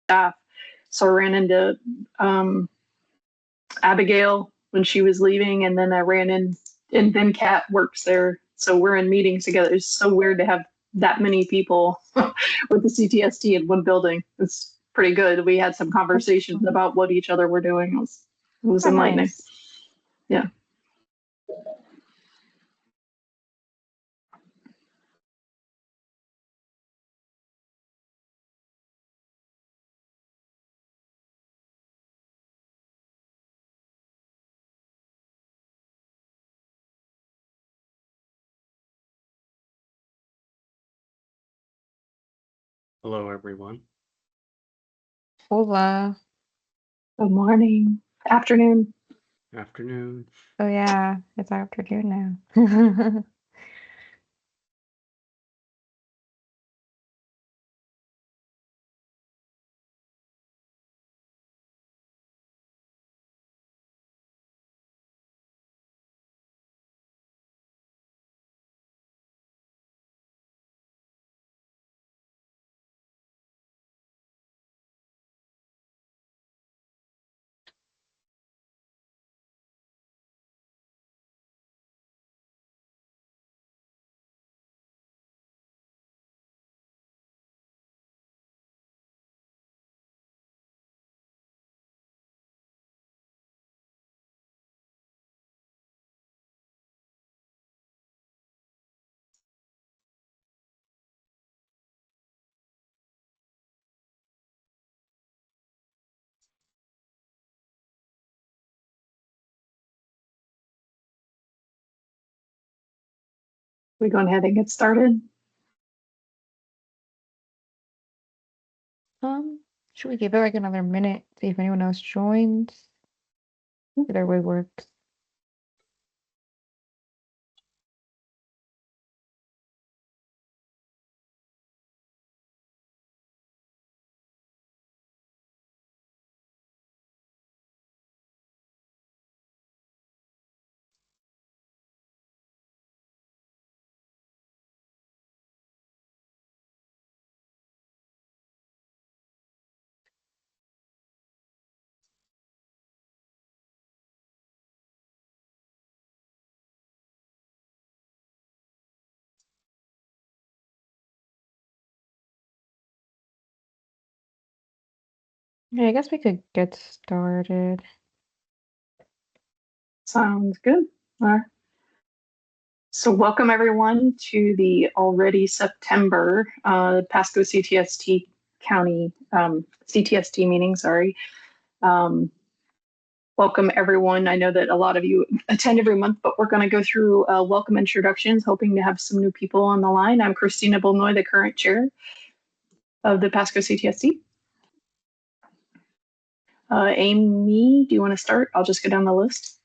staff. So I ran into Abigail when she was leaving, and then I ran in, and then Kat works there. So we're in meetings together. It's so weird to have that many people with the CTST in one building. It's pretty good. We had some conversations about what each other were doing. It was enlightening. Nice. Yeah. Hello, everyone. Hola. Good morning. Afternoon. Afternoon. Oh yeah, it's afternoon now. We go ahead and get started. Should we give it like another minute, see if anyone else joins? Either way works. Yeah, I guess we could get started. Sounds good. All right. So welcome everyone to the already September Pasco CTST County CTST meeting. Sorry. Welcome everyone. I know that a lot of you attend every month, but we're going to go through welcome introductions, hoping to have some new people on the line. I'm Christina Bolnoy, the current chair of the Pasco CTST. Amy, do you want to start? I'll just go down the list.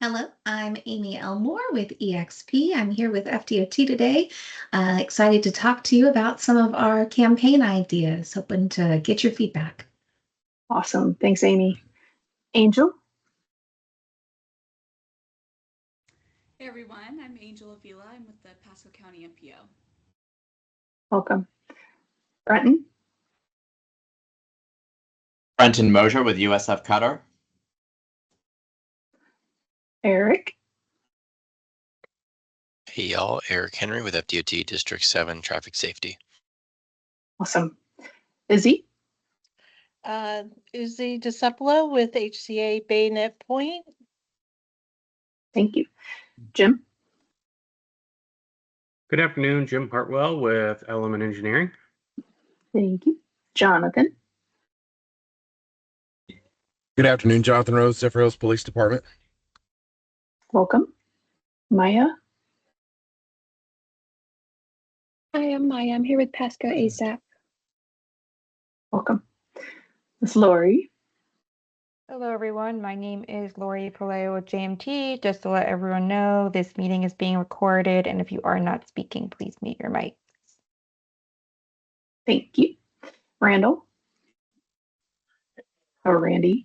Hello, I'm Amy Elmore with EXP. I'm here with FDOT today. Excited to talk to you about some of our campaign ideas, hoping to get your feedback. Awesome. Thanks, Amy. Angel? Hey everyone, I'm Angel Avila. I'm with the Pasco County MPO. Welcome. Brenton? Brenton Mosier with USF Qatar. Eric? Hey y'all, Eric Henry with FDOT District 7 Traffic Safety. Awesome. Izzy? Izzy DeCepolo with HCA Bayonet Point. Thank you. Jim? Good afternoon, Jim Hartwell with Element Engineering. Thank you. Jonathan? Good afternoon, Jonathan Rose, Zephyr Hills Police Department. Welcome. Maya? Hi, I'm Maya. I'm here with Pasco ASAP. Welcome. Miss Lori? Hello everyone, my name is Lori Palayo with JMT. Just to let everyone know, this meeting is being recorded, and if you are not speaking, please mute your mic. Thank you. Randall? Or Randy?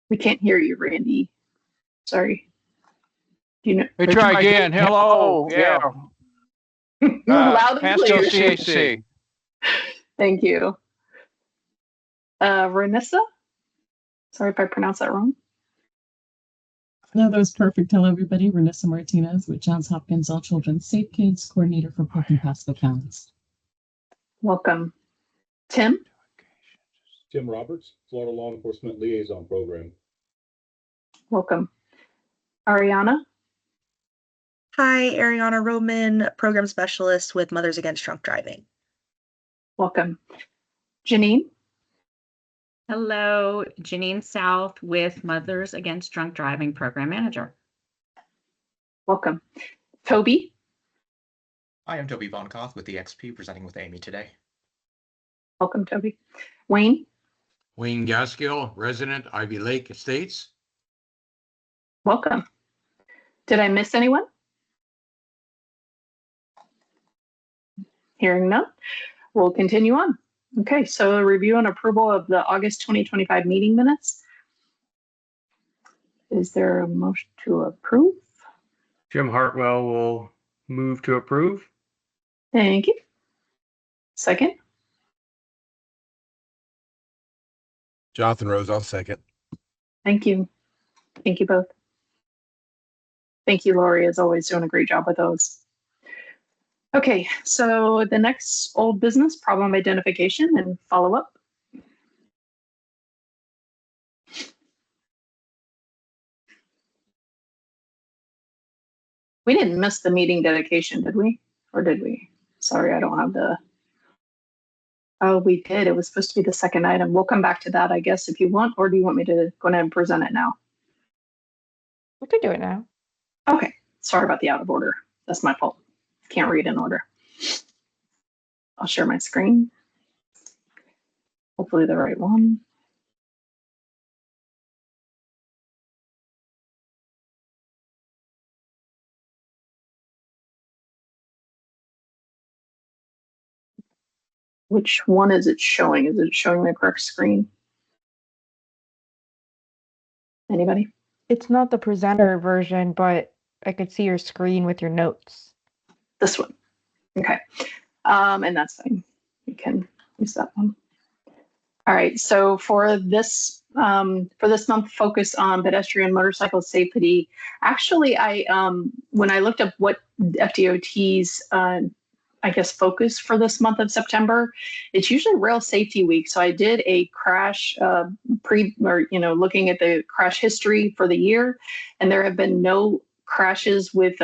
We can't hear you, Randy. Sorry. Do you know? We try again. Hello. Yeah. Loud and Pasco clear. CHC. Thank you. Renessa? Sorry if I pronounced that wrong. No, that was perfect. Hello, everybody. Renessa Martinez with Johns Hopkins All Children's Safe Kids, coordinator for Polk and Pasco counties. Welcome. Tim? Tim Roberts, Florida Law Enforcement Liaison Program. Welcome. Ariana? Hi, Ariana Roman, Program Specialist with Mothers Against Drunk Driving. Welcome. Janine? Hello, Janine South with Mothers Against Drunk Driving Program Manager. Welcome. Toby? Hi, I'm Toby Von Koth with EXP, presenting with Amy today. Welcome, Toby. Wayne? Wayne Gaskill, resident, Ivy Lake Estates. Welcome. Did I miss anyone? Hearing none, we'll continue on. Okay, so review and approval of the August 2025 meeting minutes. Is there a motion to approve? Jim Hartwell will move to approve. Thank you. Second? Jonathan Rose, I'll second. Thank you. Thank you both. Thank you, Lori, as always, doing a great job with those. Okay, so the next old business, problem identification and follow-up. We didn't miss the meeting dedication, did we? Or did we? Sorry, I don't have the... Oh, we did. It was supposed to be the second item. We'll come back to that, I guess, if you want, or do you want me to go ahead and present it now? We could do it now. Okay, sorry about the out of order. That's my fault. Can't read in order. I'll share my screen. Hopefully the right one. Which one is it showing? Is it showing the correct screen? Anybody? It's not the presenter version, but I could see your screen with your notes. This one. Okay. And that's fine. You can use that one. All right. So for this month, focus on pedestrian motorcycle safety. Actually, when I looked up what FDOT's I guess focus for this month of September, it's usually Rail Safety Week. So I did a crash looking at the crash history for the year, and there have been no crashes with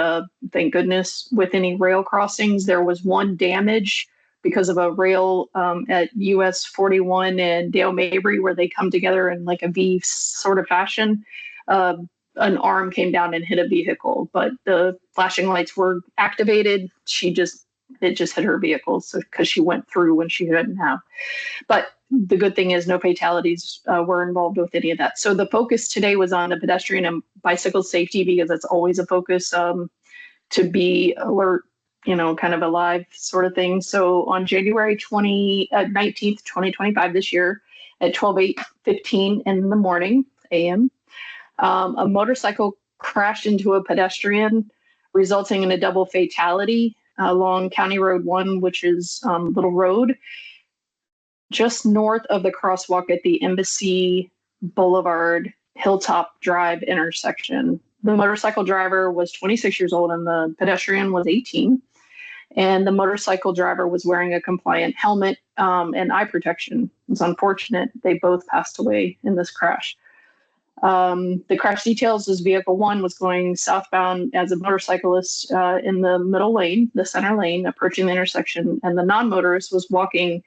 thank goodness with any rail crossings. There was one damage because of a rail at US 41 and Dale Mabry, where they come together in like a V sort of fashion. An arm came down and hit a vehicle, but the flashing lights were activated. It just hit her vehicle, so because she went through when she shouldn't have. But the good thing is no fatalities were involved with any of that. So the focus today was on the pedestrian and bicycle safety, because that's always a focus to be alert, kind of alive sort of thing. So on January 19th, 2025 this year at 12:15 in the morning a.m., a motorcycle crashed into a pedestrian, resulting in a double fatality along County Road 1, which is Little Road, just north of the crosswalk at the Embassy Boulevard Hilltop Drive intersection. The motorcycle driver was 26 years old and the pedestrian was 18. And the motorcycle driver was wearing a compliant helmet and eye protection. It's unfortunate. They both passed away in this crash. The crash details is vehicle 1 was going southbound as a motorcyclist in the middle lane, the center lane, approaching the intersection, and the non-motorist was walking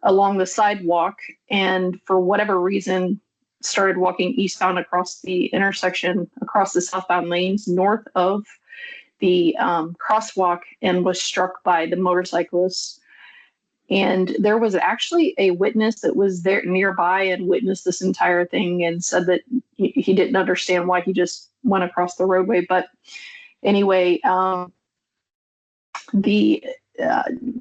along the sidewalk and for whatever reason started walking eastbound across the intersection, across the southbound lanes north of the crosswalk, and was struck by the motorcyclist. And there was actually a witness that was there nearby and witnessed this entire thing and said that he didn't understand why he just went across the roadway. But anyway, the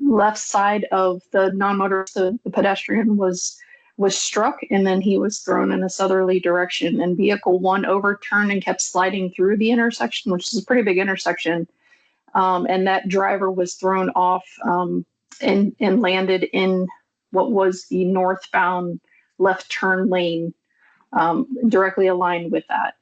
left side of the non-motorist, the pedestrian, was was struck, and then he was thrown in a southerly direction, and vehicle 1 overturned and kept sliding through the intersection, which is a pretty big intersection. And that driver was thrown off and landed in what was the northbound left turn lane, directly aligned with that.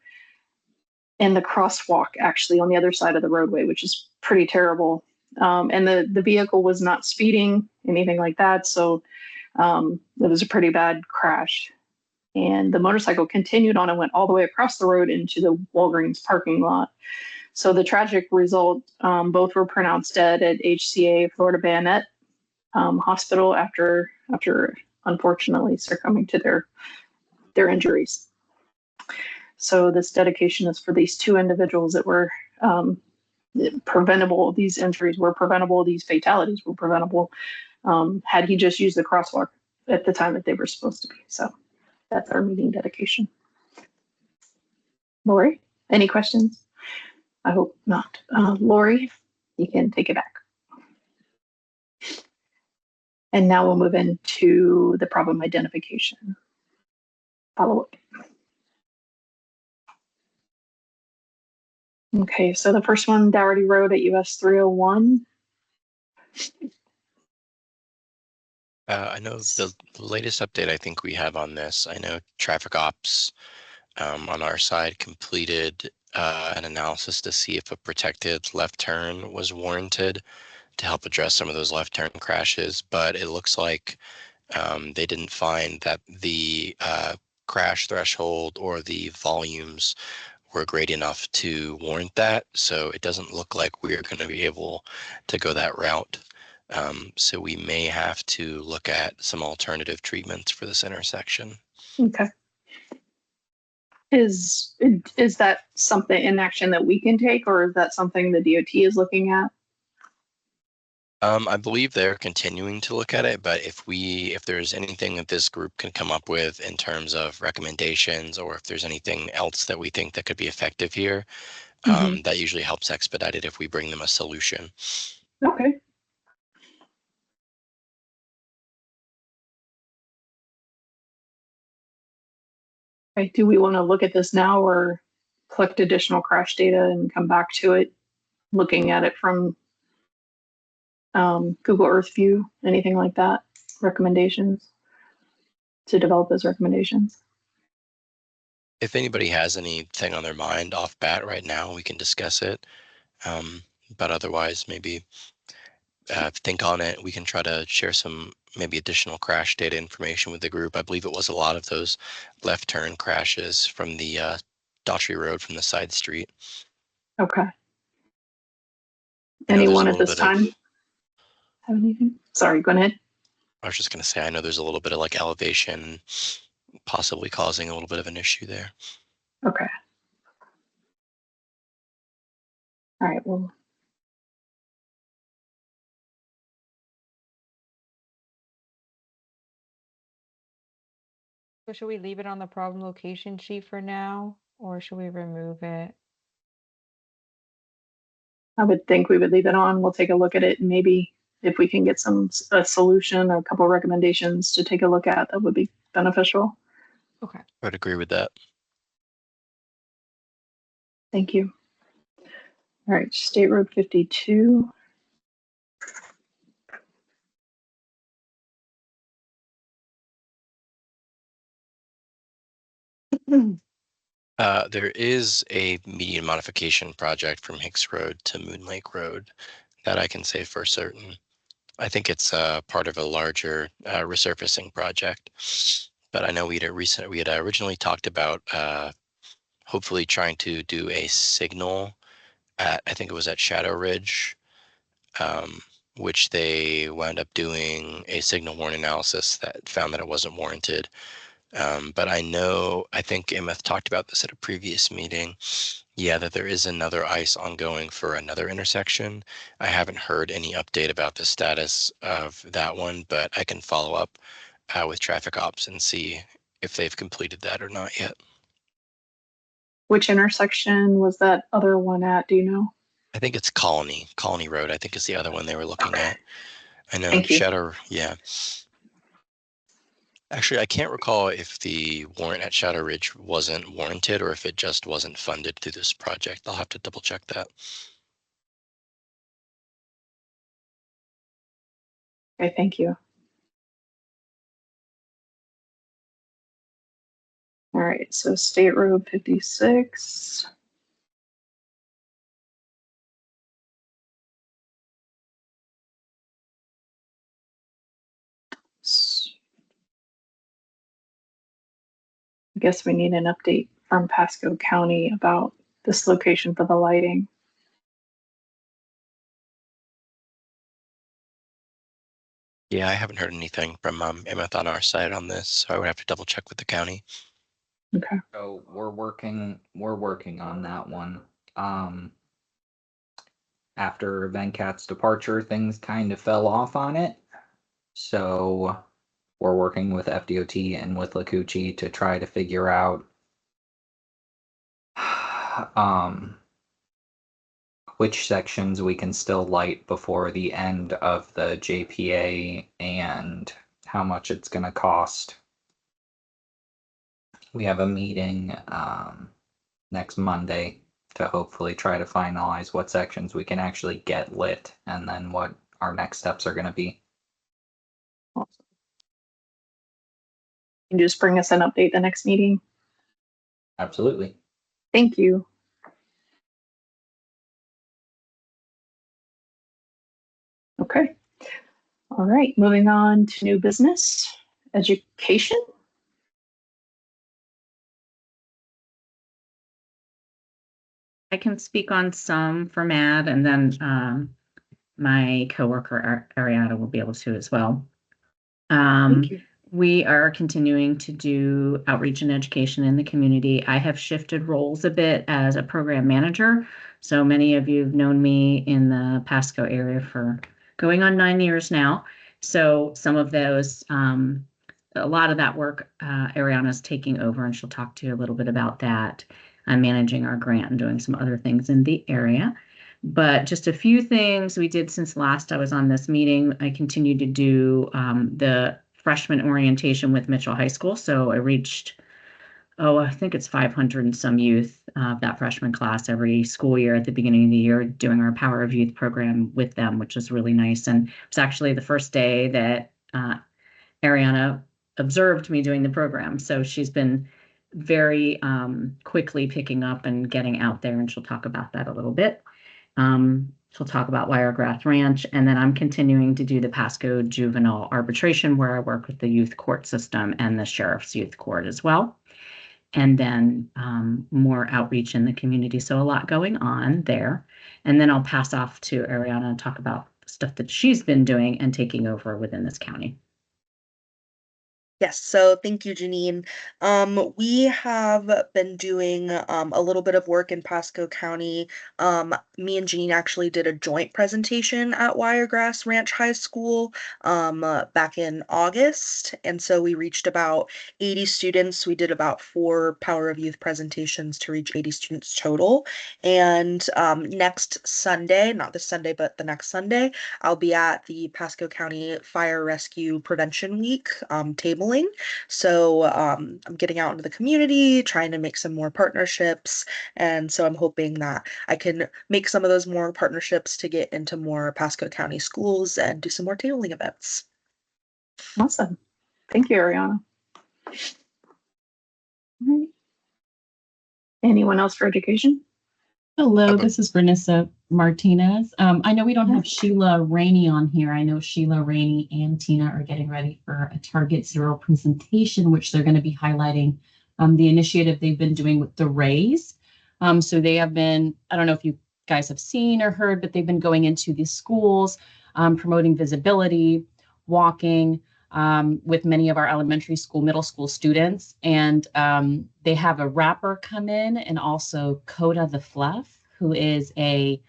And the crosswalk actually on the other side of the roadway, which is pretty terrible. And the vehicle was not speeding, anything like that. So it was a pretty bad crash. And the motorcycle continued on and went all the way across the road into the Walgreens parking lot. So the tragic result, both were pronounced dead at HCA Florida Bayonet Hospital after unfortunately succumbing to their injuries. So this dedication is for these 2 individuals that were preventable. These injuries were preventable. These fatalities were preventable had he just used the crosswalk at the time that they were supposed to be. So that's our meeting dedication. Lori, any questions? I hope not. Lori, you can take it back. And now we'll move into the problem identification. Follow up. Okay, so the first one, Dougherty Road at US 301. I know the latest update I think we have on this. I know traffic ops on our side completed an analysis to see if a protected left turn was warranted to help address some of those left turn crashes, but it looks like they didn't find that the crash threshold or the volumes were great enough to warrant that. So it doesn't look like we're going to be able to go that route. So we may have to look at some alternative treatments for this intersection. Okay. Is that something in action that we can take, or is that something the DOT is looking at? I believe they're continuing to look at it, but if there's anything that this group can come up with in terms of recommendations, or if there's anything else that we think that could be effective here, that usually helps expedite it if we bring them a solution. Okay. Okay, do we want to look at this now or collect additional crash data and come back to it, looking at it from Google Earth view, anything like that? Recommendations to develop those recommendations. If anybody has anything on their mind off bat right now, we can discuss it. But otherwise, maybe think on it. We can try to share some maybe additional crash data information with the group. I believe it was a lot of those left turn crashes from the Daughtry Road from the side street. Okay. Anyone at this time have anything? Sorry, go ahead. I was just going to say, I know there's a little bit of like elevation possibly causing a little bit of an issue there. Okay. All right, well. So should we leave it on the problem location sheet for now, or should we remove it? I would think we would leave it on. We'll take a look at it, and maybe if we can get a solution or a couple of recommendations to take a look at, that would be beneficial. Okay. I would agree with that. Thank you. All right, State Road 52. There is a median modification project from Hicks Road to Moon Lake Road that I can say for certain. I think it's part of a larger resurfacing project, but I know we had originally talked about hopefully trying to do a signal at, I think it was at Shadow Ridge, which they wound up doing a signal warning analysis that found that it wasn't warranted. But I think Imeth talked about this at a previous meeting. Yeah, that there is another ICE ongoing for another intersection. I haven't heard any update about the status of that one, but I can follow up with traffic ops and see if they've completed that or not yet. Which intersection was that other one at? Do you know? I think it's Colony Road, I think is the other one they were looking at. I know Thank you. Shadow, yeah. Actually, I can't recall if the warrant at Shadow Ridge wasn't warranted or if it just wasn't funded through this project. I'll have to double check that. Okay, thank you. All right, so State Road 56. I guess we need an update from Pasco County about this location for the lighting. Yeah, I haven't heard anything from Emmett on our side on this, so I would have to double check with the county. Okay. So we're working on that one. After Venkat's departure, things kind of fell off on it. So we're working with FDOT and with Lakuchi to try to figure out which sections we can still light before the end of the JPA and how much it's going to cost. We have a meeting next Monday to hopefully try to finalize what sections we can actually get lit and then what our next steps are going to be. Awesome. Can you just bring us an update the next meeting? Absolutely. Thank you. Okay. All right, moving on to new business, education. I can speak on some for MAD, and then my coworker Ariana will be able to as well. Thank you. We are continuing to do outreach and education in the community. I have shifted roles a bit as a program manager. So many of you have known me in the Pasco area for going on 9 years now. So some of those, a lot of that work, Ariana's taking over, and she'll talk to you a little bit about that. I'm managing our grant and doing some other things in the area. But just a few things we did since last I was on this meeting. I continued to do the freshman orientation with Mitchell High School. So I reached, I think it's 500 and some youth, that freshman class every school year at the beginning of the year, doing our Power of Youth program with them, which was really nice. And it was actually the first day that Ariana observed me doing the program. So she's been very quickly picking up and getting out there, and she'll talk about that a little bit. She'll talk about Wiregrass Ranch, and then I'm continuing to do the Pasco Juvenile Arbitration, where I work with the youth court system and the sheriff's youth court as well. And then more outreach in the community. So a lot going on there. And then I'll pass off to Ariana and talk about stuff that she's been doing and taking over within this county. Yes, so thank you, Janine. We have been doing a little bit of work in Pasco County. Me and Janine actually did a joint presentation at Wiregrass Ranch High School back in August. And so we reached about 80 students. We did about 4 Power of Youth presentations to reach 80 students total. And next Sunday, not this Sunday, but the next Sunday, I'll be at the Pasco County Fire Rescue Prevention Week table. So I'm getting out into the community, trying to make some more partnerships. And so I'm hoping that I can make some of those more partnerships to get into more Pasco County schools and do some more tabling events. Awesome. Thank you, Ariana. All right. Anyone else for education? Hello, this is Vanessa Martinez. I know we don't have Sheila Rainey on here. I know Sheila Rainey and Tina are getting ready for a Target Zero presentation, which they're going to be highlighting the initiative they've been doing with the Rays. So they have been, I don't know if you guys have seen or heard, but they've been going into these schools, promoting visibility, walking, with many of our elementary school, middle school students. And they have a rapper come in, and also Coda the Fluff, who is a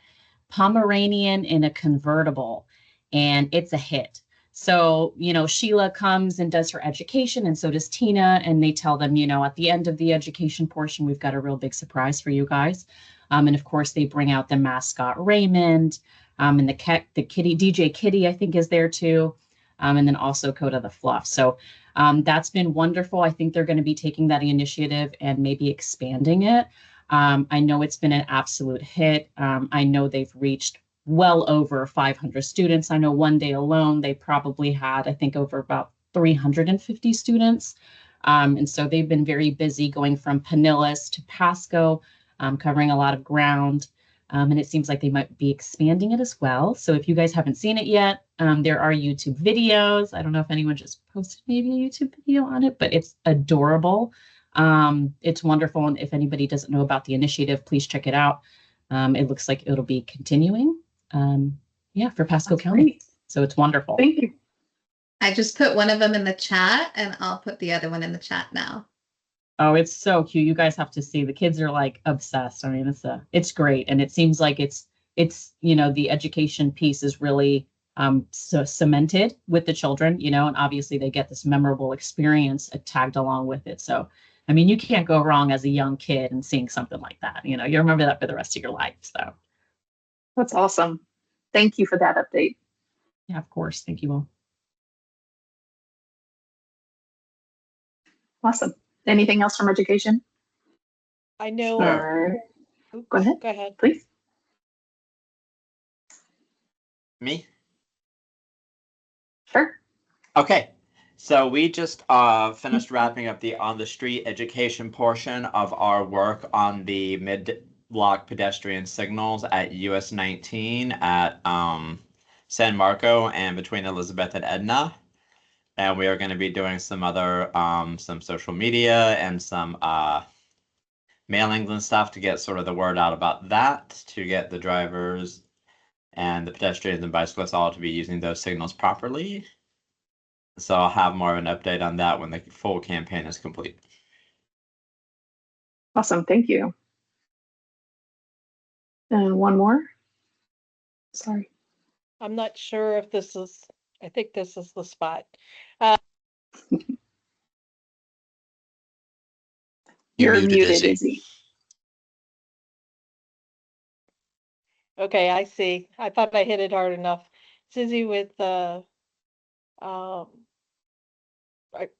Pomeranian in a convertible, and it's a hit. So, Sheila comes and does her education, and so does Tina, and they tell them, at the end of the education portion, we've got a real big surprise for you guys. And of course, they bring out the mascot Raymond, and the kitty, DJ Kitty, I think, is there too. And then also Coda the Fluff. So That's been wonderful. I think they're going to be taking that initiative and maybe expanding it. I know it's been an absolute hit. I know they've reached well over 500 students. I know one day alone, they probably had, I think, over about 350 students. And so they've been very busy going from Pinellas to Pasco, covering a lot of ground. And it seems like they might be expanding it as well. So if you guys haven't seen it yet, there are YouTube videos. I don't know if anyone just posted maybe a YouTube video on it, but it's adorable. It's wonderful. And if anybody doesn't know about the initiative, please check it out. It looks like it'll be continuing. For Pasco County. Great. So it's wonderful. Thank you. I just put one of them in the chat, and I'll put the other one in the chat now. Oh, it's so cute. You guys have to see. The kids are like obsessed. I mean, it's great. And it seems like it's, the education piece is really so cemented with the children, and obviously they get this memorable experience tagged along with it. So, I mean, you can't go wrong as a young kid and seeing something like that. You remember that for the rest of your life. So That's awesome. Thank you for that update. yeah, of course. Thank you all. Awesome. Anything else from education? I know. Or go ahead. Go ahead. Please. Me? Sure. Okay. So we just finished wrapping up the on the street education portion of our work on the mid-block pedestrian signals at US 19 at San Marco and between Elizabeth and Edna. And we are going to be doing some other some social media and some mailings and stuff to get sort of the word out about that, to get the drivers and the pedestrians and bicyclists all to be using those signals properly. So I'll have more of an update on that when the full campaign is complete. Awesome. Thank you. And one more. Sorry. I'm not sure if this is, I think this is the spot. You're muted, muted, Izzy. Izzy. Okay, I see. I thought I hit it hard enough. Susie with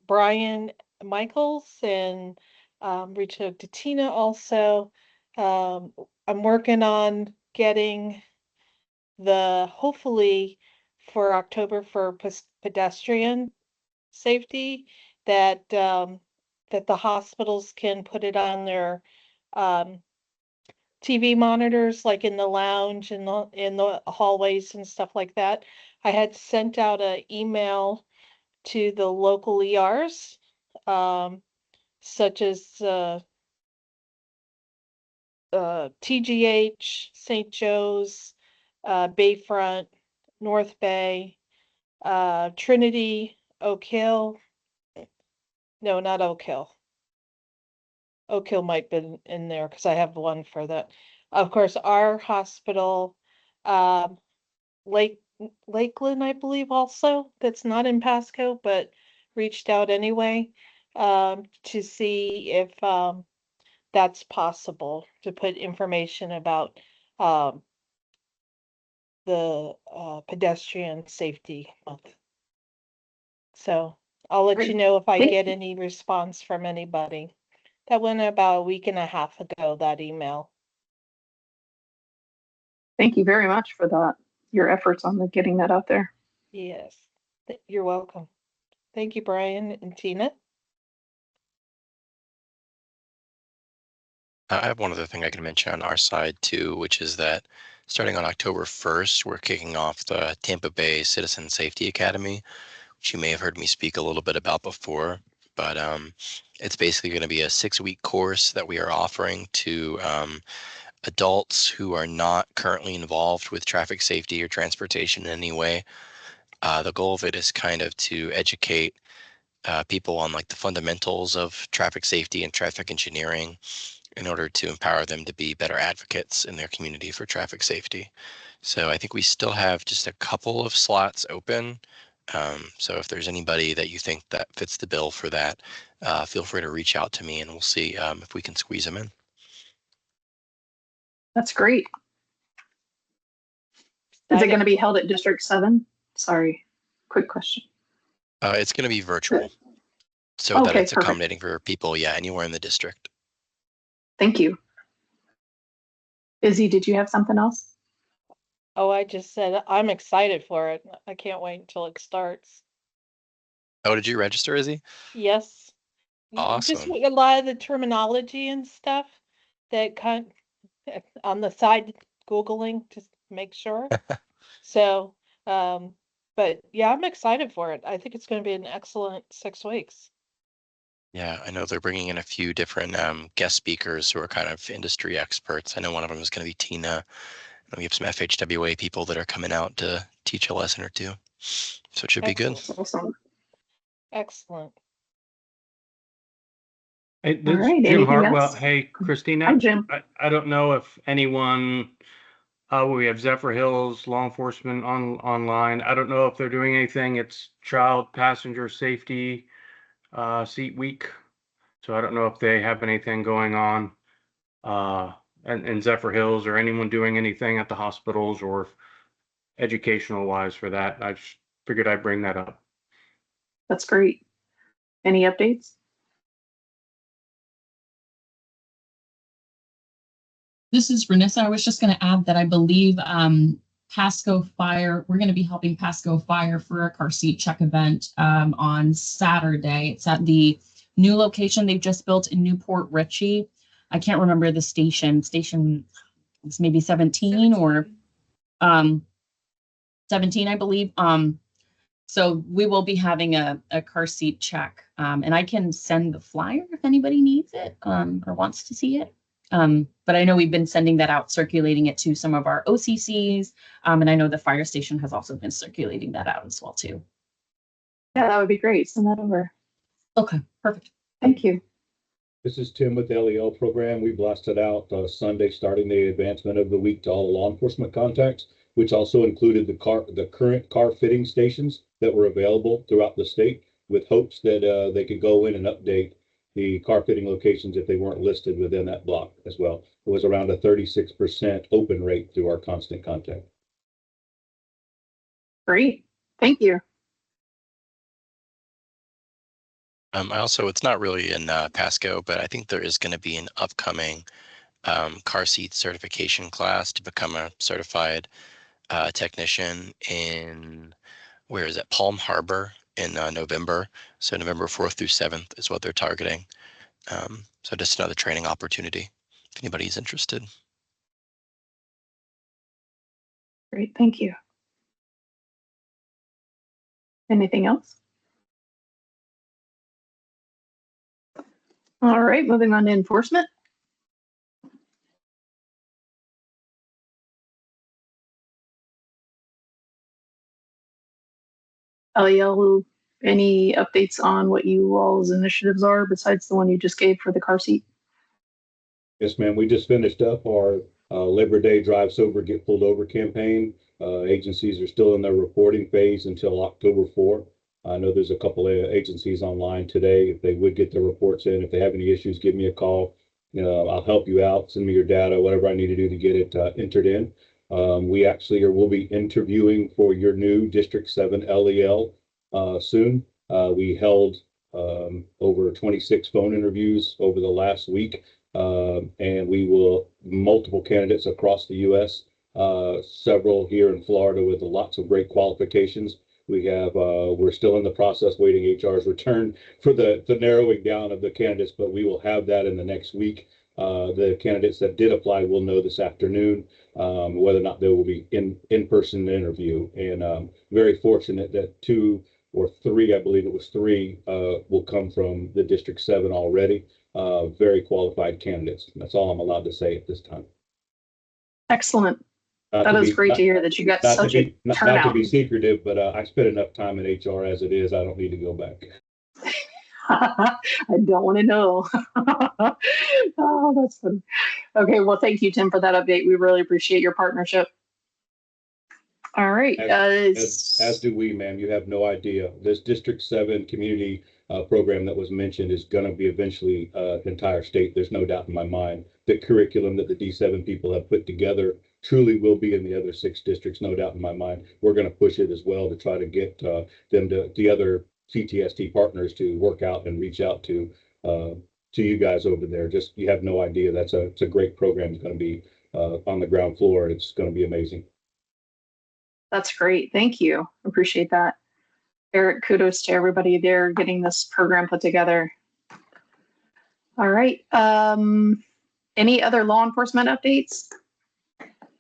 Brian Michaels and reached out to Tina also. I'm working on getting hopefully for October for pedestrian safety that that the hospitals can put it on their TV monitors, like in the lounge and in the hallways and stuff like that. I had sent out an email to the local ERs, such as TGH, St. Joe's, Bayfront, North Bay, Trinity, Oak Hill. No, not Oak Hill. Oak Hill might be in there because I have one for that. Of course, our hospital, Lakeland, I believe also, that's not in Pasco, but reached out anyway, to see if that's possible to put information about the pedestrian safety month. So I'll let you know if I get any response from anybody. That went about a week and a half ago, that email. Thank you very much for that. Your efforts on getting that out there. Yes, you're welcome. Thank you, Brian and Tina. I have one other thing I can mention on our side too, which is that starting on October 1st, we're kicking off the Tampa Bay Citizen Safety Academy, which you may have heard me speak a little bit about before. But it's basically going to be a 6-week course that we are offering to adults who are not currently involved with traffic safety or transportation in any way. The goal of it is kind of to educate people on like the fundamentals of traffic safety and traffic engineering in order to empower them to be better advocates in their community for traffic safety. So I think we still have just a couple of slots open. So if there's anybody that you think that fits the bill for that, feel free to reach out to me and we'll see if we can squeeze them in. That's great. Is it going to be held at District 7? Sorry, quick question. It's going to be virtual. so that Okay, it's perfect. accommodating for people, yeah, anywhere in the district. Thank you. Izzy, did you have something else? Oh, I just said I'm excited for it. I can't wait until it starts. Oh, did you register, Izzy? Yes. Just Awesome. a lot of the terminology and stuff that kind on the side Googling to make sure. So, but yeah, I'm excited for it. I think it's going to be an excellent 6 weeks. Yeah, I know they're bringing in a few different guest speakers who are kind of industry experts. I know one of them is going to be Tina. And we have some FHWA people that are coming out to teach a lesson or two. So it should be good. Awesome. Excellent. Hey, All this is right. Jim Anything Hartwell. else? Hey, Christina. Hi, Jim. I don't know if anyone, we have Zephyr Hills Law Enforcement online. I don't know if they're doing anything. It's Child Passenger Safety Seat Week. So I don't know if they have anything going on in Zephyr Hills, or anyone doing anything at the hospitals or educational wise for that. I just figured I'd bring that up. That's great. Any updates? This is Renissa. I was just going to add that I believe Pasco Fire, we're going to be helping Pasco Fire for a car seat check event on Saturday. It's at the new location they've just built in Newport Richey. I can't remember the station. Station is maybe 17 or 17, I believe. So we will be having a car seat check. And I can send the flyer if anybody needs it or wants to see it. But I know we've been sending that out, circulating it to some of our OCCs. And I know the fire station has also been circulating that out as well, too. Yeah, that would be great. Send that over. Okay, perfect. Thank you. This is Tim with the LEL program. We blasted out Sunday, starting the advancement of the week to all law enforcement contacts, which also included the current car fitting stations that were available throughout the state, with hopes that they could go in and update the car fitting locations if they weren't listed within that block as well. It was around a 36% open rate through our constant contact. Great. Thank you. It's not really in Pasco, but I think there is going to be an upcoming car seat certification class to become a certified technician in, where is it, Palm Harbor in November. So November 4th through 7th is what they're targeting. So just another training opportunity if anybody's interested. Great. Thank you. Anything else? All right. Moving on to enforcement. LEL, any updates on what you all's initiatives are besides the one you just gave for the car seat? Yes, ma'am. We just finished up our Labor Day Drive Sober, Get Pulled Over campaign. Agencies are still in their reporting phase until October 4th. I know there's a couple of agencies online today. If they would get their reports in, if they have any issues, give me a call. I'll help you out. Send me your data, whatever I need to do to get it entered in. We actually will be interviewing for your new District 7 LEL soon. We held over 26 phone interviews over the last week. And we will multiple candidates across the U.S., several here in Florida with lots of great qualifications. We have we're still in the process waiting HR's return for the narrowing down of the candidates, but we will have that in the next week. The candidates that did apply will know this afternoon whether or not they will be in-person interview. And very fortunate that 2 or 3, I believe it was 3, will come from the District 7 already. Very qualified candidates. That's all I'm allowed to say at this time. Excellent. That is great to hear that you got such a turnout. Not to be secretive, but I spent enough time in HR as it is. I don't need to go back. I don't want to know. Oh, that's funny. Okay, well, thank you, Tim, for that update. We really appreciate your partnership. All right. As do we, ma'am. You have no idea. This District 7 community program that was mentioned is going to be eventually the entire state. There's no doubt in my mind. The curriculum that the D7 people have put together truly will be in the other 6 districts, no doubt in my mind. We're going to push it as well to try to get them to the other CTST partners to work out and reach out to you guys over there. Just, you have no idea. It's a great program. It's going to be on the ground floor. It's going to be amazing. That's great. Thank you. Appreciate that. Eric, kudos to everybody there getting this program put together. All right. Any other law enforcement updates?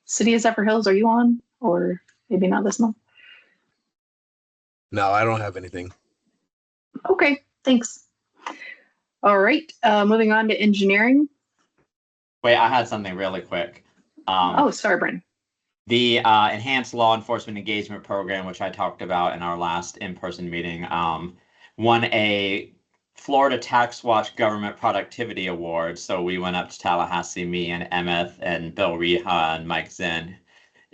City of Zephyr Hills, are you on? Or maybe not this month? No, I don't have anything. Okay, thanks. All right, moving on to engineering. Wait, I had something really quick. Oh, sorry, Brandon. The Enhanced Law Enforcement Engagement Program, which I talked about in our last in-person meeting, won a Florida Tax Watch Government Productivity Award. So we went up to Tallahassee, me and Emmett and Bill Reha and Mike Zinn,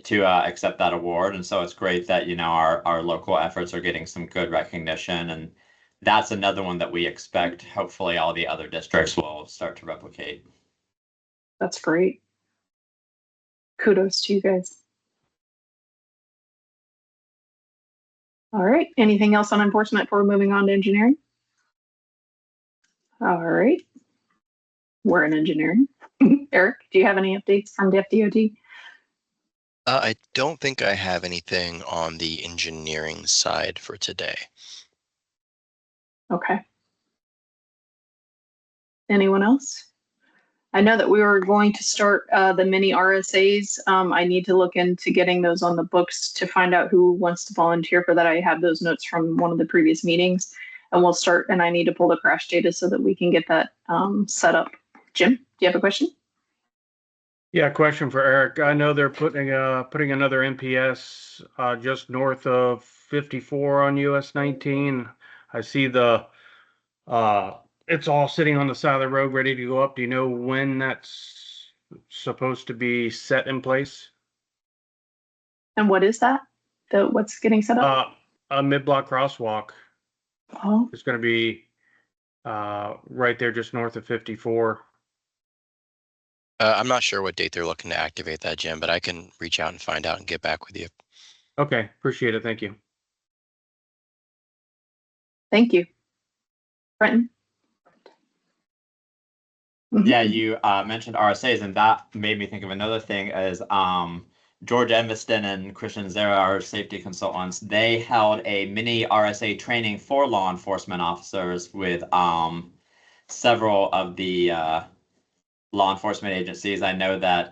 to accept that award. And so it's great that, our local efforts are getting some good recognition. And that's another one that we expect, hopefully, all the other districts will start to replicate. That's great. Kudos to you guys. All right, anything else on enforcement before moving on to engineering? All right, we're in engineering. Eric, do you have any updates from the FDOT? I don't think I have anything on the engineering side for today. Okay. Anyone else? I know that we were going to start the mini RSAs. I need to look into getting those on the books to find out who wants to volunteer for that. I have those notes from one of the previous meetings, and we'll start, and I need to pull the crash data so that we can get that set up. Jim, do you have a question? Yeah, question for Eric. I know they're putting another MPS just north of 54 on US 19. I see it's all sitting on the side of the road ready to go up. Do you know when that's supposed to be set in place? And what is that? What's getting set up? A mid-block crosswalk. Oh. It's going to be right there just north of 54. I'm not sure what date they're looking to activate that, Jim, but I can reach out and find out and get back with you. Okay, appreciate it. Thank you. Thank you. Brenton? Yeah, you mentioned RSAs, and that made me think of another thing is George Evanston and Christian Zera, our safety consultants, they held a mini RSA training for law enforcement officers with several of the law enforcement agencies. I know that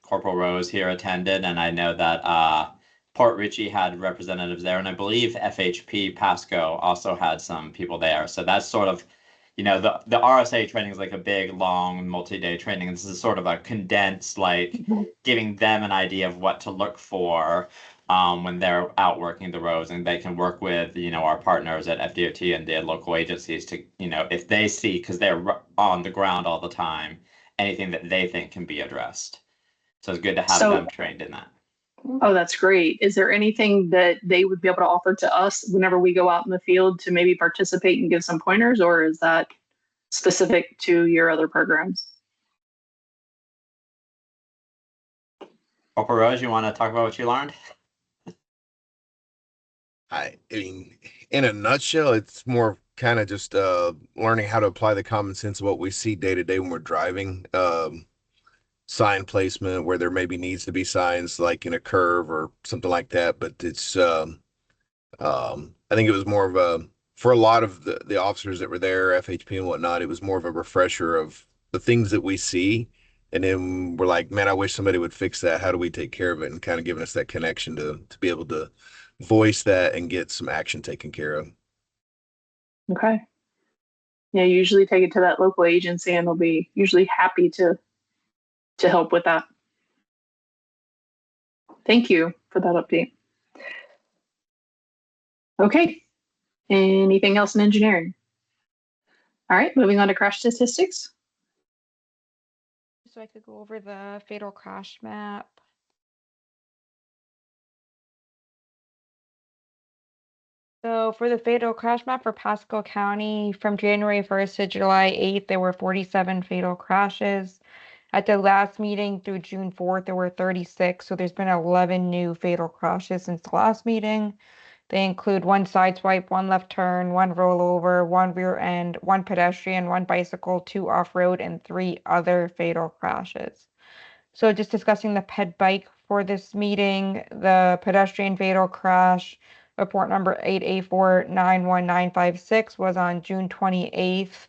Corporal Rose here attended, and I know that Port Richey had representatives there, and I believe FHP Pasco also had some people there. So that's sort of, the RSA training is like a big, long, multi-day training. This is sort of a condensed, like giving them an idea of what to look for when they're out working the roads, and they can work with, our partners at FDOT and the local agencies to, if they see, because they're on the ground all the time, anything that they think can be addressed. So it's good to have them trained in that. Oh, that's great. Is there anything that they would be able to offer to us whenever we go out in the field to maybe participate and give some pointers, or is that specific to your other programs? Corporal Rose, you want to talk about what you learned? I mean, in a nutshell, it's more kind of just learning how to apply the common sense of what we see day to day when we're driving. Sign placement where there maybe needs to be signs like in a curve or something like that. But it's I think it was more of a, for a lot of the officers that were there, FHP and whatnot, it was more of a refresher of the things that we see. And then we're like, man, I wish somebody would fix that. How do we take care of it? And kind of giving us that connection to be able to voice that and get some action taken care of. Okay. Yeah, usually take it to that local agency and they'll be usually happy to help with that. Thank you for that update. Okay. Anything else in engineering? All right, moving on to crash statistics. So I could go over the fatal crash map. So for the fatal crash map for Pasco County, from January 1st to July 8th, there were 47 fatal crashes. At the last meeting through June 4th, there were 36. So there's been 11 new fatal crashes since the last meeting. They include one side swipe, one left turn, one rollover, one rear end, one pedestrian, one bicycle, 2 off-road, and 3 other fatal crashes. So just discussing the ped bike for this meeting, the pedestrian fatal crash report number 884-91956 was on June 28th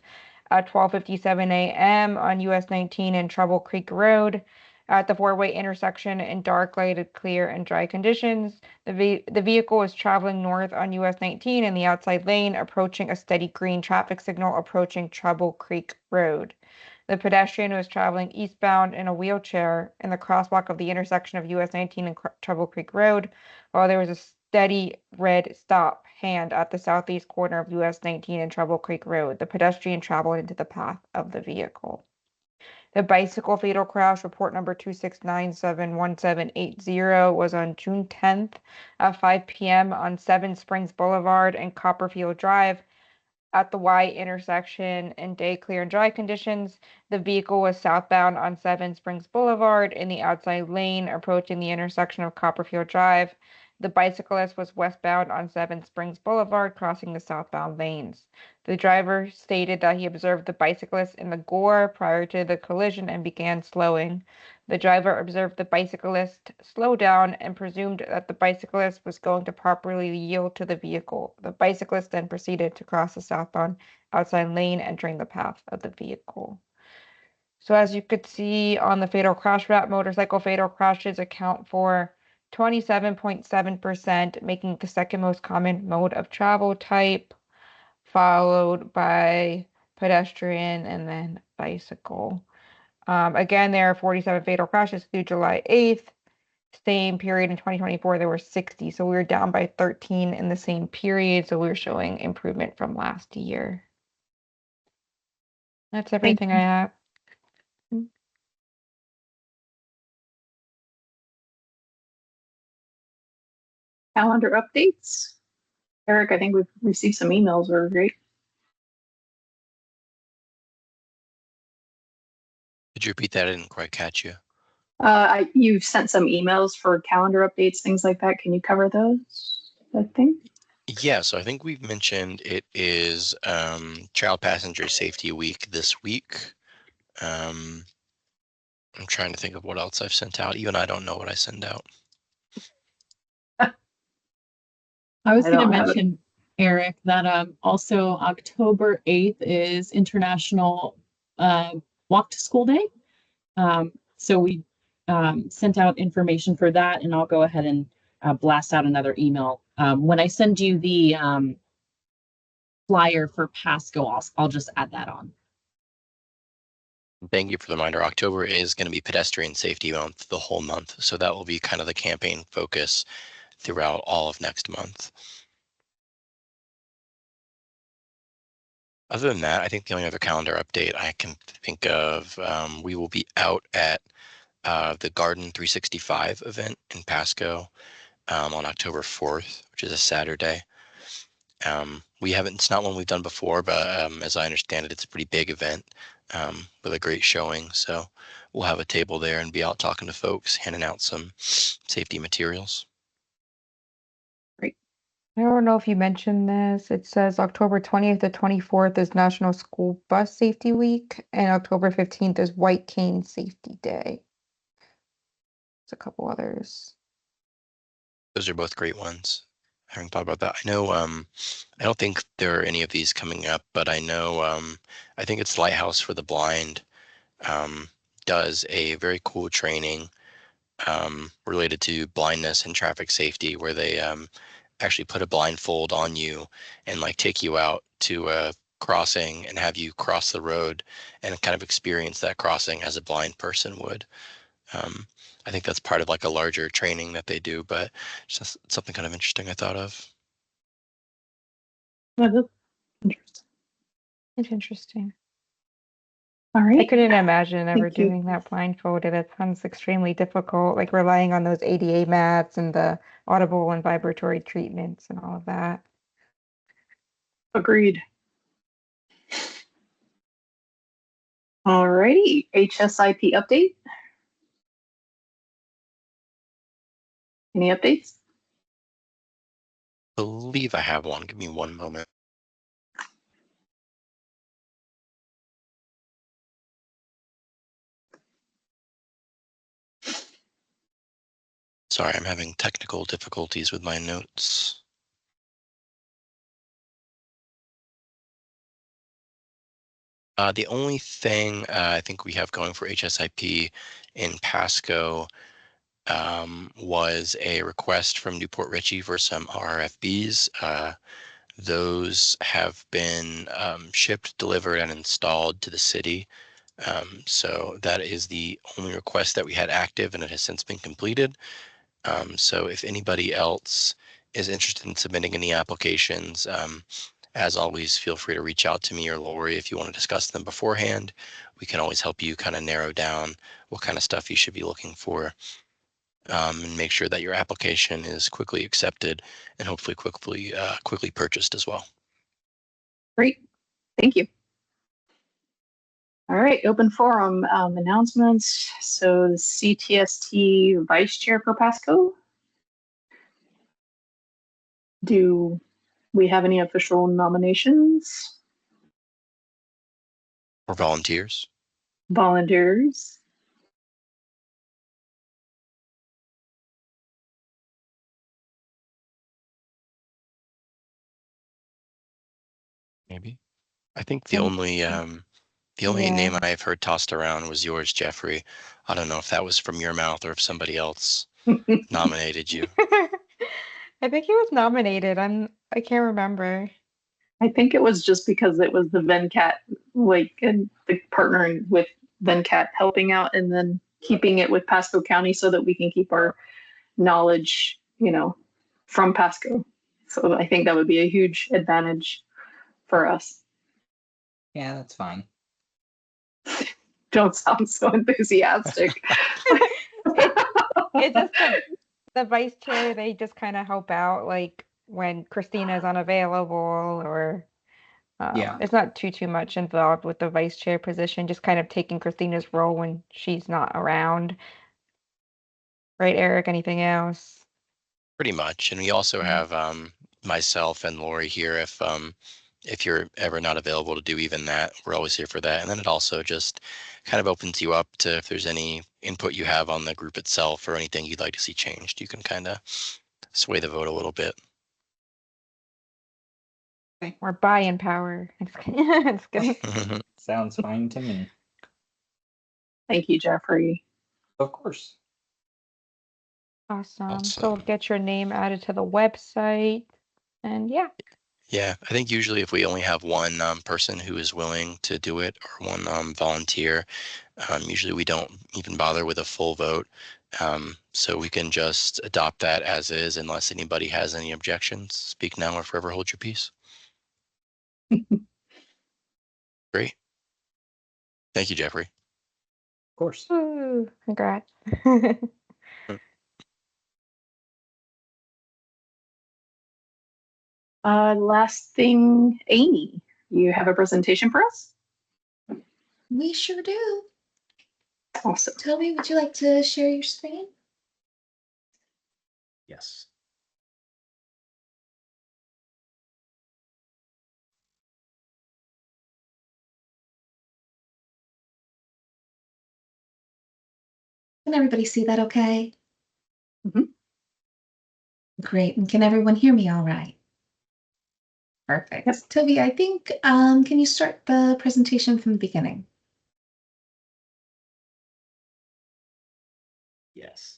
at 12:57 a.m. on US 19 and Trouble Creek Road at the four-way intersection in dark, lighted, clear, and dry conditions. The vehicle was traveling north on US 19 in the outside lane, approaching a steady green traffic signal approaching Trouble Creek Road. The pedestrian was traveling eastbound in a wheelchair in the crosswalk of the intersection of US 19 and Trouble Creek Road, while there was a steady red stop hand at the southeast corner of US 19 and Trouble Creek Road. The pedestrian traveled into the path of the vehicle. The bicycle fatal crash report number 269-71780 was on June 10th at 5 p.m. on 7 Springs Boulevard and Copperfield Drive. At the Y intersection in day, clear, and dry conditions, the vehicle was southbound on 7 Springs Boulevard in the outside lane, approaching the intersection of Copperfield Drive. The bicyclist was westbound on 7 Springs Boulevard, crossing the southbound lanes. The driver stated that he observed the bicyclist in the gore prior to the collision and began slowing. The driver observed the bicyclist slow down and presumed that the bicyclist was going to properly yield to the vehicle. The bicyclist then proceeded to cross the southbound outside lane, entering the path of the vehicle. So as you could see on the fatal crash map, motorcycle fatal crashes account for 27.7%, making the second most common mode of travel type, followed by pedestrian and then bicycle. Again, there are 47 fatal crashes through July 8th. Same period in 2024, there were 60. So we were down by 13 in the same period. So we were showing improvement from last year. That's everything I have. Calendar updates. Eric, I think we've received some emails. Are great. Could you repeat that? I didn't quite catch you. You've sent some emails for calendar updates, things like that. Can you cover those? I think. Yeah, so I think we've mentioned it is Child Passenger Safety Week this week. I'm trying to think of what else I've sent out. Even I don't know what I send out. I was going to mention, Eric, that also October 8th is International Walk to School Day. So we sent out information for that, and I'll go ahead and blast out another email. When I send you the flyer for Pasco, I'll just add that on. Thank you for the reminder. October is going to be Pedestrian Safety Month the whole month. So that will be kind of the campaign focus throughout all of next month. Other than that, I think the only other calendar update I can think of, we will be out at the Garden 365 event in Pasco on October 4th, which is a Saturday. It's not one we've done before, but as I understand it, it's a pretty big event with a great showing. So we'll have a table there and be out talking to folks, handing out some safety materials. Great. I don't know if you mentioned this. It says October 20th to 24th is National School Bus Safety Week, and October 15th is White Cane Safety Day. There's a couple others. Those are both great ones. I haven't thought about that. I know, I don't think there are any of these coming up, but I know, I think it's Lighthouse for the Blind does a very cool training related to blindness and traffic safety, where they actually put a blindfold on you and like take you out to a crossing and have you cross the road and kind of experience that crossing as a blind person would. I think that's part of like a larger training that they do, but it's just something kind of interesting I thought of. It's interesting. All right. I couldn't imagine ever Thank you. doing that blindfolded. It sounds extremely difficult, like relying on those ADA mats and the audible and vibratory treatments and all of that. Agreed. All righty. HSIP update. Any updates? believe I have one. Give me one moment. Sorry, I'm having technical difficulties with my notes. The only thing I think we have going for HSIP in Pasco was a request from Newport Richey for some RFBs. Those have been shipped, delivered, and installed to the city. So that is the only request that we had active, and it has since been completed. So if anybody else is interested in submitting any applications, as always, feel free to reach out to me or Lori if you want to discuss them beforehand. We can always help you kind of narrow down what kind of stuff you should be looking for, and make sure that your application is quickly accepted and hopefully quickly purchased as well. Great. Thank you. All right, open forum announcements. So the CTST vice chair for Pasco. Do we have any official nominations? Or volunteers? Volunteers? Maybe. I think the only name I've heard tossed around was yours, Jeffrey. I don't know if that was from your mouth or if somebody else nominated you. I think he was nominated. I can't remember. I think it was just because it was the Vencat, like, and the partnering with Vencat helping out and then keeping it with Pasco County so that we can keep our knowledge, from Pasco. So I think that would be a huge advantage for us. Yeah, that's fine. Don't sound so enthusiastic. It's just the vice chair, they just kind of help out like when Christina's unavailable or Yeah. it's not too much involved with the vice chair position, just kind of taking Christina's role when she's not around. Right, Eric? Anything else? Pretty much. And we also have myself and Lori here if you're ever not available to do even that, we're always here for that. And then it also just kind of opens you up to if there's any input you have on the group itself or anything you'd like to see changed, you can kind of sway the vote a little bit. Or buy-in power. Just kidding. Sounds fine to me. Thank you, Jeffrey. Of course. Awesome. So get your name added to the website. And yeah. Yeah, I think usually if we only have one person who is willing to do it or one volunteer, usually we don't even bother with a full vote. So we can just adopt that as is unless anybody has any objections. Speak now or forever hold your peace. Great. Thank you, Jeffrey. Of course. Ooh, congrats. Last thing, Amy, you have a presentation for us? We sure do. Awesome. Toby, would you like to share your screen? Yes. Can everybody see that okay? Mm-hmm. Great. And can everyone hear me all right? Perfect. Yes. Toby, I think, can you start the presentation from the beginning? Yes.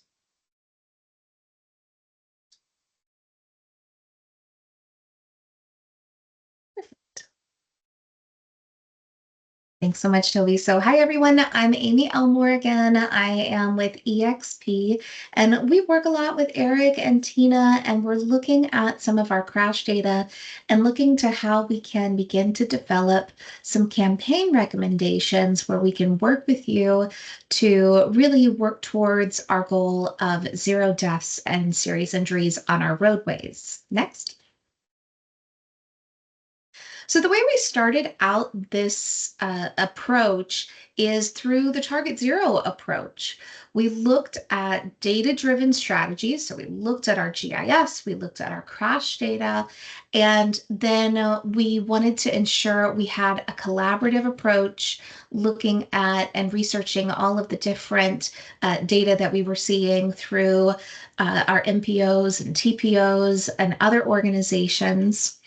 Thanks so much, Toby. So hi, everyone. I'm Amy Elmore again. I am with EXP, and we work a lot with Eric and Tina, and we're looking at some of our crash data and looking to how we can begin to develop some campaign recommendations where we can work with you to really work towards our goal of 0 deaths and serious injuries on our roadways. Next. So the way we started out this approach is through the Target Zero approach. We looked at data-driven strategies. So we looked at our GIS, we looked at our crash data, and then we wanted to ensure we had a collaborative approach looking at and researching all of the different data that we were seeing through our MPOs and TPOs and other organizations.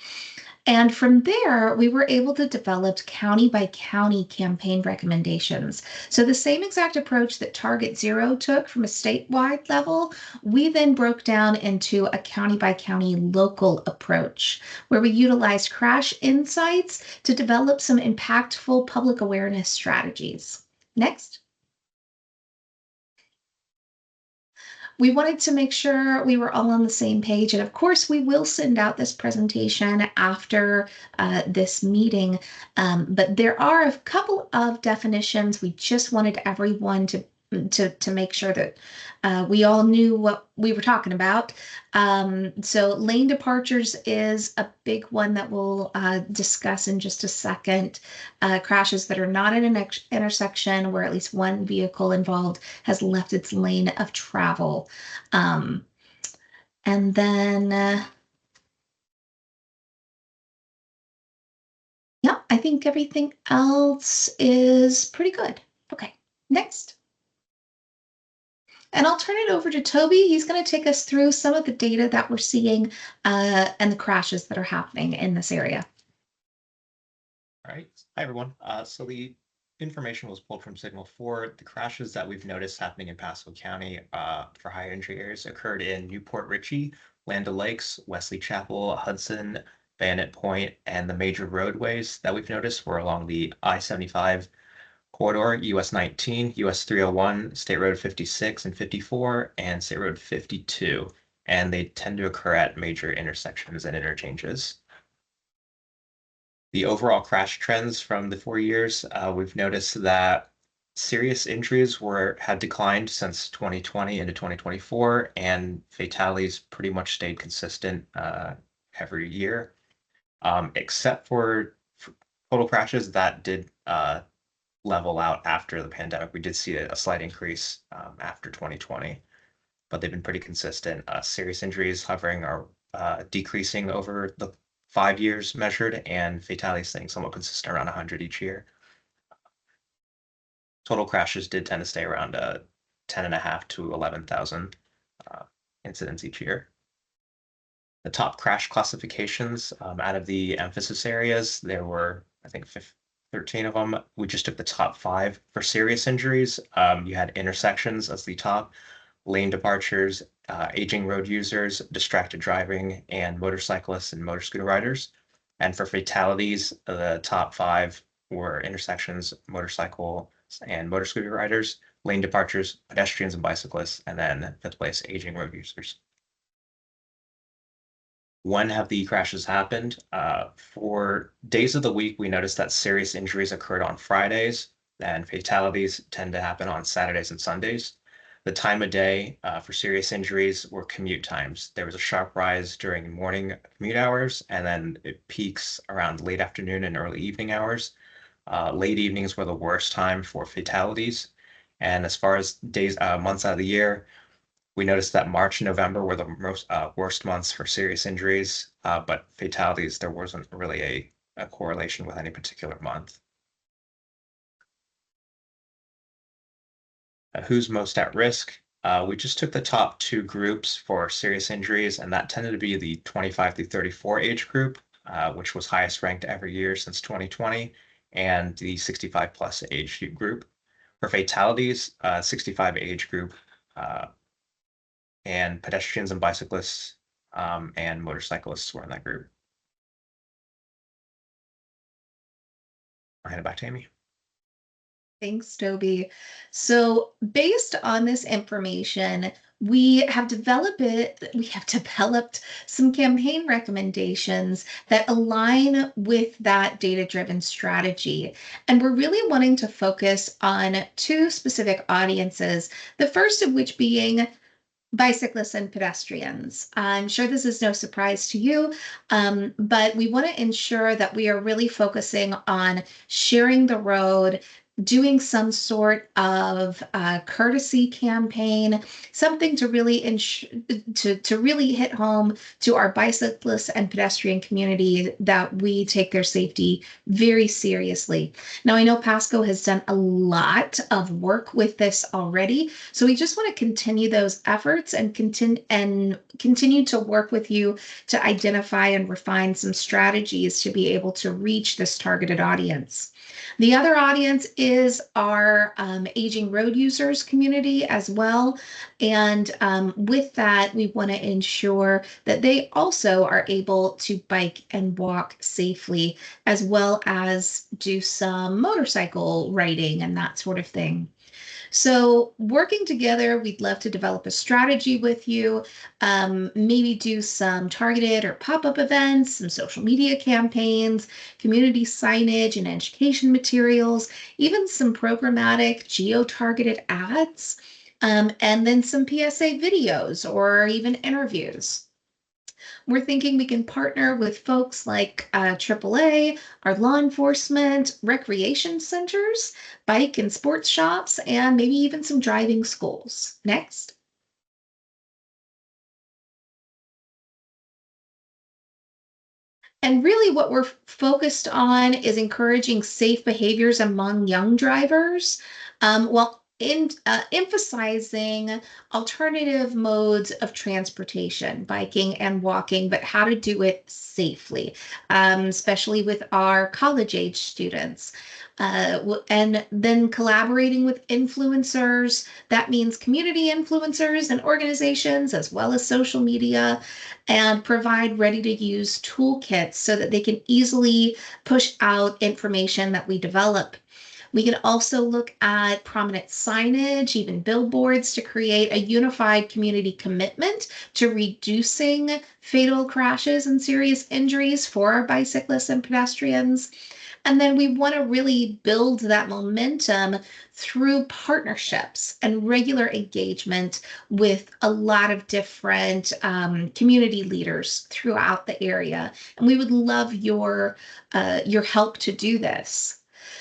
And from there, we were able to develop county by county campaign recommendations. So the same exact approach that Target Zero took from a statewide level, we then broke down into a county by county local approach, where we utilized crash insights to develop some impactful public awareness strategies. Next. We wanted to make sure we were all on the same page. And of course, we will send out this presentation after this meeting. But there are a couple of definitions. We just wanted everyone to make sure that we all knew what we were talking about. So lane departures is a big one that we'll discuss in just a second. Crashes that are not in an intersection where at least one vehicle involved has left its lane of travel. And then, yeah, I think everything else is pretty good. Okay, next. And I'll turn it over to Toby. He's going to take us through some of the data that we're seeing and the crashes that are happening in this area. All right. Hi, everyone. So the information was pulled from Signal 4. The crashes that we've noticed happening in Pasco County for high injury areas occurred in Newport Richey, Land O'Lakes, Wesley Chapel, Hudson, Bayonet Point, and the major roadways that we've noticed were along the I-75 corridor, US 19, US 301, State Road 56 and 54, and State Road 52. And they tend to occur at major intersections and interchanges. The overall crash trends from the 4 years, we've noticed that serious injuries had declined since 2020 into 2024, and fatalities pretty much stayed consistent every year, except for total crashes that did level out after the pandemic. We did see a slight increase after 2020, but they've been pretty consistent. Serious injuries hovering are decreasing over the 5 years measured, and fatalities staying somewhat consistent around 100 each year. Total crashes did tend to stay around 10.5 to 11,000 incidents each year. The top crash classifications out of the emphasis areas, there were, I think, 13 of them. We just took the top 5 for serious injuries. You had intersections as the top, lane departures, aging road users, distracted driving, and motorcyclists and motor scooter riders. And for fatalities, the top 5 were intersections, motorcycle and motor scooter riders, lane departures, pedestrians and bicyclists, and then 5th place, aging road users. When have the crashes happened? For days of the week, we noticed that serious injuries occurred on Fridays, and fatalities tend to happen on Saturdays and Sundays. The time of day for serious injuries were commute times. There was a sharp rise during morning commute hours, and then it peaks around late afternoon and early evening hours. Late evenings were the worst time for fatalities. And as far as days, months out of the year, we noticed that March and November were the most worst months for serious injuries, but fatalities, there wasn't really a correlation with any particular month. Who's most at risk? We just took the top 2 groups for serious injuries, and that tended to be the 25 to 34 age group, which was highest ranked every year since 2020, and the 65 plus age group. For fatalities, 65 age group, and pedestrians and bicyclists and motorcyclists were in that group. I'll hand it back to Amy. Thanks, Toby. So based on this information, we have developed some campaign recommendations that align with that data-driven strategy. And we're really wanting to focus on 2 specific audiences, the first of which being bicyclists and pedestrians. I'm sure this is no surprise to you, but we want to ensure that we are really focusing on sharing the road, doing some sort of courtesy campaign, something to really to really hit home to our bicyclists and pedestrian community that we take their safety very seriously. Now, I know Pasco has done a lot of work with this already, so we just want to continue those efforts and continue to work with you to identify and refine some strategies to be able to reach this targeted audience. The other audience is our aging road users community as well. And with that, we want to ensure that they also are able to bike and walk safely, as well as do some motorcycle riding and that sort of thing. So working together, we'd love to develop a strategy with you, maybe do some targeted or pop-up events, some social media campaigns, community signage and education materials, even some programmatic geo-targeted ads, and then some PSA videos or even interviews. We're thinking we can partner with folks like AAA, our law enforcement, recreation centers, bike and sports shops, and maybe even some driving schools. Next. And really what we're focused on is encouraging safe behaviors among young drivers, while emphasizing alternative modes of transportation, biking and walking, but how to do it safely, especially with our college-age students. And then collaborating with influencers. That means community influencers and organizations, as well as social media, and provide ready-to-use toolkits so that they can easily push out information that we develop. We can also look at prominent signage, even billboards, to create a unified community commitment to reducing fatal crashes and serious injuries for our bicyclists and pedestrians. And then we want to really build that momentum through partnerships and regular engagement with a lot of different community leaders throughout the area. And we would love your help to do this.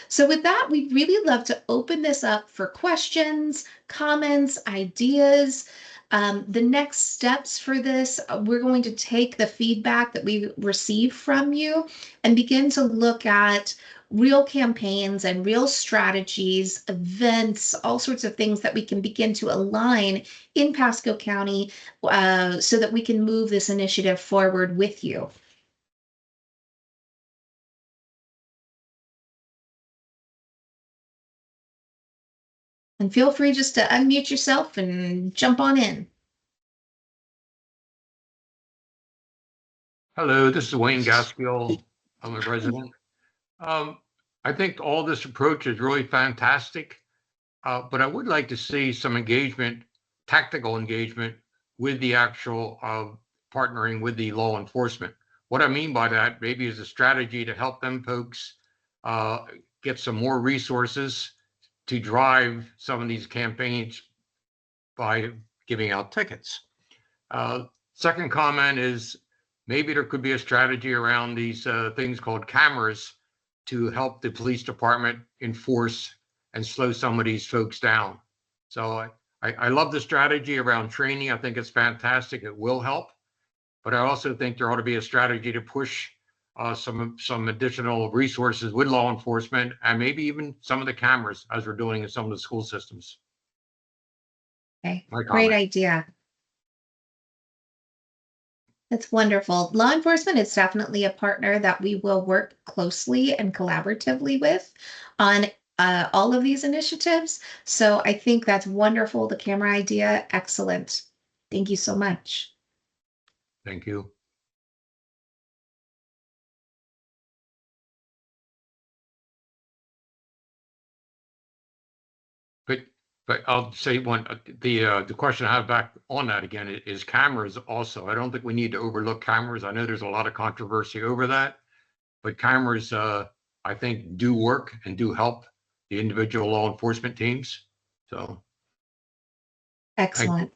So with that, we'd really love to open this up for questions, comments, ideas. The next steps for this, we're going to take the feedback that we receive from you and begin to look at real campaigns and real strategies, events, all sorts of things that we can begin to align in Pasco County so that we can move this initiative forward with you. And feel free just to unmute yourself and jump on in. Hello, this is Wayne Gaskill. I'm a resident. I think all this approach is really fantastic, but I would like to see some engagement, tactical engagement with the actual partnering with the law enforcement. What I mean by that maybe is a strategy to help them folks get some more resources to drive some of these campaigns by giving out tickets. Second comment is maybe there could be a strategy around these things called cameras to help the police department enforce and slow some of these folks down. So I love the strategy around training. I think it's fantastic. It will help. But I also think there ought to be a strategy to push some additional resources with law enforcement and maybe even some of the cameras as we're doing in some of the school systems. Okay, great idea. That's wonderful. Law enforcement is definitely a partner that we will work closely and collaboratively with on all of these initiatives. So I think that's wonderful. The camera idea, excellent. Thank you so much. Thank you. But I'll say one, the question I have back on that again is cameras also. I don't think we need to overlook cameras. I know there's a lot of controversy over that, but cameras, I think, do work and do help the individual law enforcement teams. So. Excellent.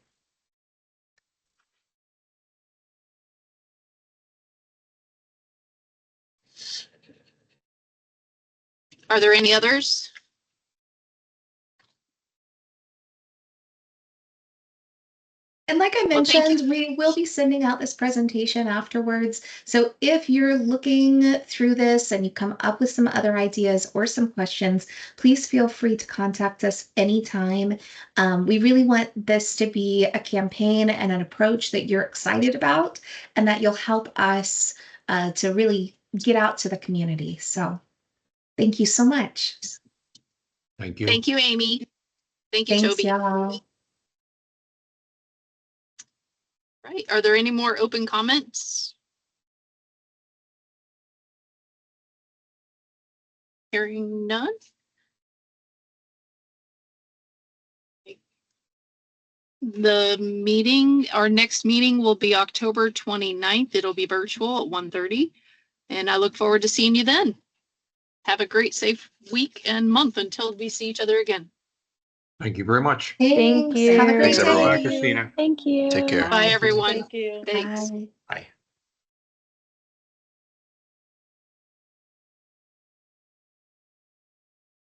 Are there any others? And like I mentioned, we will be sending out this presentation afterwards. So if you're looking through this and you come up with some other ideas or some questions, please feel free to contact us anytime. We really want this to be a campaign and an approach that you're excited about and that you'll help us to really get out to the community. So thank you so much. Thank you. Thank you, Amy. Thank you, Thanks, Toby. y'all. Right. Are there any more open comments? Hearing none. The meeting, our next meeting will be October 29th. It'll be virtual at 1:30. And I look forward to seeing you then. Have a great, safe week and month until we see each other again. Thank you very much. Thank you. Have a great Thanks, everyone. day. Bye, Christina. Thank you. Take care. Bye, everyone. Thank you. Thanks. Bye.